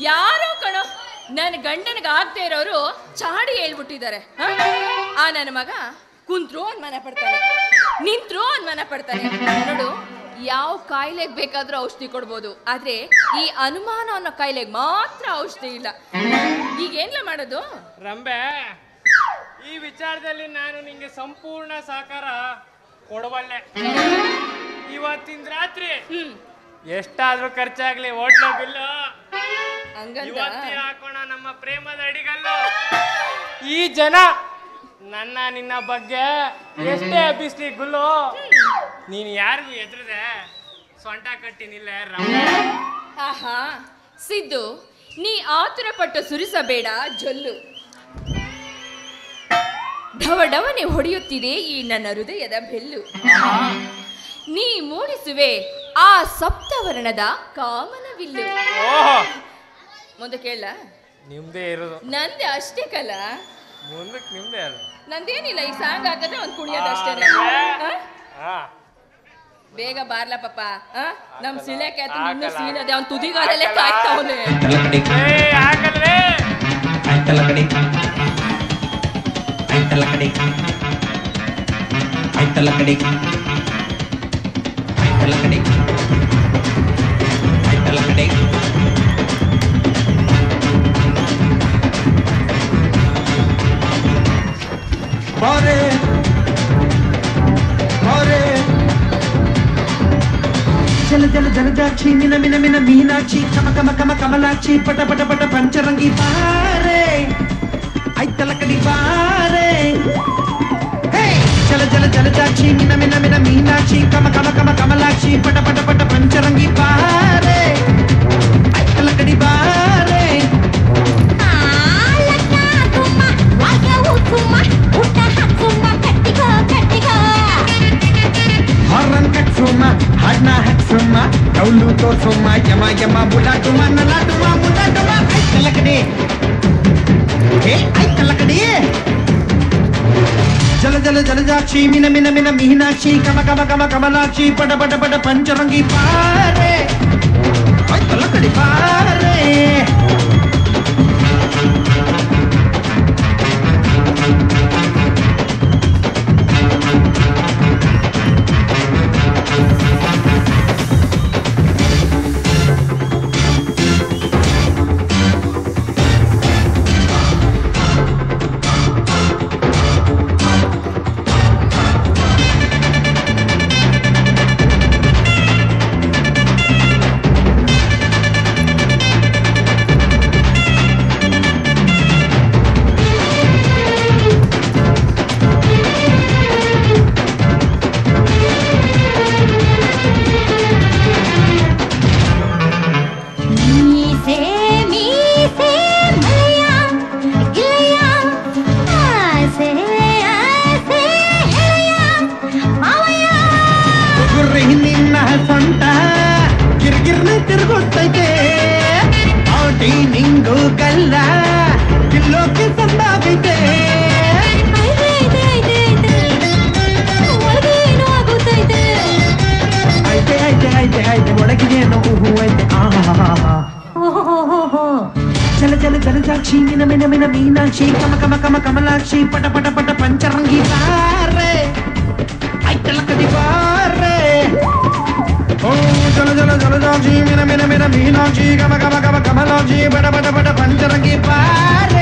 ಯಾರೋ ಕಣೋ ನನ್ನ ಗಂಡನಿಗೆ ಆಗದೆ ಇರೋರು ಚಾಡಿ ಹೇಳ್ಬಿಟ್ಟಿದ್ದಾರೆ. ಆ ನನ್ನ ಮಗ ಕುಂತ್ರು ಅನುಮಾನ ಪಡ್ತಾನೆ, ನಿಂತ್ರು ಅನುಮಾನ ಪಡ್ತಾನೆ. ನೋಡು, ಯಾವ ಕಾಯಿಲೆಗೆ ಬೇಕಾದ್ರೂ ಔಷಧಿ ಕೊಡ್ಬೋದು, ಆದ್ರೆ ಈ ಅನುಮಾನ ಅನ್ನೋ ಕಾಯಿಲೆಗೆ ಮಾತ್ರ ಔಷಧಿ ಇಲ್ಲ. ಈಗೇನ್ಲ ಮಾಡೋದು? ರಂಬೆ, ಈ ವಿಚಾರದಲ್ಲಿ ನಾನು ನಿಂಗೆ ಸಂಪೂರ್ಣ ಸಹಕಾರ ಕೊಡಬಲ್ಲೆ. ಇವತ್ತಿನ ರಾತ್ರಿ ಎಷ್ಟಾದ್ರೂ ಖರ್ಚಾಗ್ಲಿ ಹೋಟ್ಲ ಬಿಲ್ಲು ಇವತ್ತೇ ಹಾಕೋಣ ನಮ್ಮ ಪ್ರೇಮದ ಅಡಿಗಲ್ಲು. ಈ ಜನ ನನ್ನ ನಿನ್ನ ಬಗ್ಗೆ ಎಷ್ಟೇ ಅಭಿಸ್ಲಿ ಗುಲ್ಲು, ನೀನು ಯಾರಿಗೂ ಎದುರದೆ ಸೊಂಟ ಕಟ್ಟಿನಿಲ್ಲ ರಂಬೆ. ಆಹಾ ಸಿದ್ದು, ನೀ ಆತುರ ಪಟ್ಟು ಸುರಿಸಬೇಡ ಜೊಲ್ಲು. ಢವಢವನೆ ಹೊಡೆಯುತ್ತಿದೆ ಈ ನನ್ನ ಹೃದಯದ ಬೆಲ್ಲು. ನೀ ಮೂಡಿಸುವೆ ಆ ಸಪ್ತವರ್ಣದ ಕಾಮನವಿಲ್ಲು. ಮುಂದೆ ಕೇಳ, ನಿಮ್ದೇ ಇರೋದು. ನಂದೆ ಅಷ್ಟೇ ಕಲ, ಮುಂದಕ್ಕೆ ನಿಮ್ದೇ ಅಲ್ಲ. ನಂದೇನಿಲ್ಲ, ಈ ಸಾಂಗ್ ಹಾಕಿದ್ರೆ ಒಂದು ಕುಣಿಯೋದು ಅಷ್ಟೇ. ಬೇಗ ಬಾರ್ಲ ಪಾಪ, ನಮ್ ಸಿಳೆಕೆ ಇನ್ನೂ ಸೀನದೆ ಅವ್ನ ತುದಿಗಾಲಲ್ಲೇ ಕಾಯ್ತಾವನೆ. ಜಲ ಜಲ ಜಲಜಾಕ್ಷಿ ಮಿನ ಮಿನ ಮಿನ ಮೀನಾಕ್ಷಿ ಕಮ ಕಮ ಕಮ ಕಮಲಾಕ್ಷಿ ಪಟ ಪಟ ಪಟ ಪಂಚರಂಗಿ ಬಾರೆ ಐತಲ ಕಡಿ ಬಾರೆ. ಜಲ ಜಲ ಜಲಜಾಕ್ಷಿ ಮಿನ ಮಿನ ಮಿನ ಮೀನಾಕ್ಷಿ ಕಮ ಕಮ ಕಮ ಕಮಲಾಕ್ಷಿ ಪಟ ಪಟ ಪಟ ಪಂಚರಂಗಿ ಬಾರೆ ಐತಲ ಕಡಿ ಬಾರೆ. ಹಾರನ್ ಕಟ್ಸುಮ್ಮ ಹಾಡ್ನ ಹಚ್ಚುಮ್ಮ ಡೌಲು ತೋರ್ಸುಮ್ಮ ಯಮ ಯಮ ಬುಲಾಟುಮ ನಲಾಟುಮ ಮುಲಾಟುಮ ಐತಲ ಕಡಿ ಐತಲ ಕಡಿ. ಜಲ ಜಲ ಜಲಜಾಕ್ಷಿ ಮಿನ ಮಿನ ಮಿನ ಮೀನಾಕ್ಷಿ ಕಮ ಕಮ ಕಮ ಕಮಲಾಕ್ಷಿ ಪಟ ಪಟ ಪಟ ಪಂಚರಂಗಿ ಬಾರೆ ಐತಲ ಕಡಿ ಬಾರೆ. ಜಲ ಜಲ ಜಲಜಾಕ್ಷಿ ಮಿನ ಮಿನ ಮಿನ ಮೀನಾಕ್ಷಿ ಕಮ ಕಮ ಕಮ ಕಮಲಾಕ್ಷಿ ಪಟ ಪಟ ಪಟ ಪಂಚರಂಗಿ ಬಾರೆ ಐತಲ ಕಡಿ ಬಾರೆ. ಓ ಜಲ ಜಲ ಜಲಜಾಕ್ಷಿ ಮಿನ ಮಿನ ಮಿನ ಮೀನಾಕ್ಷಿ ಕಮ ಕಮ ಕಮ ಕಮಲಾಕ್ಷಿ ಪಟ ಪಟ ಪಟ ಪಂಚರಂಗಿ ಬಾರೆ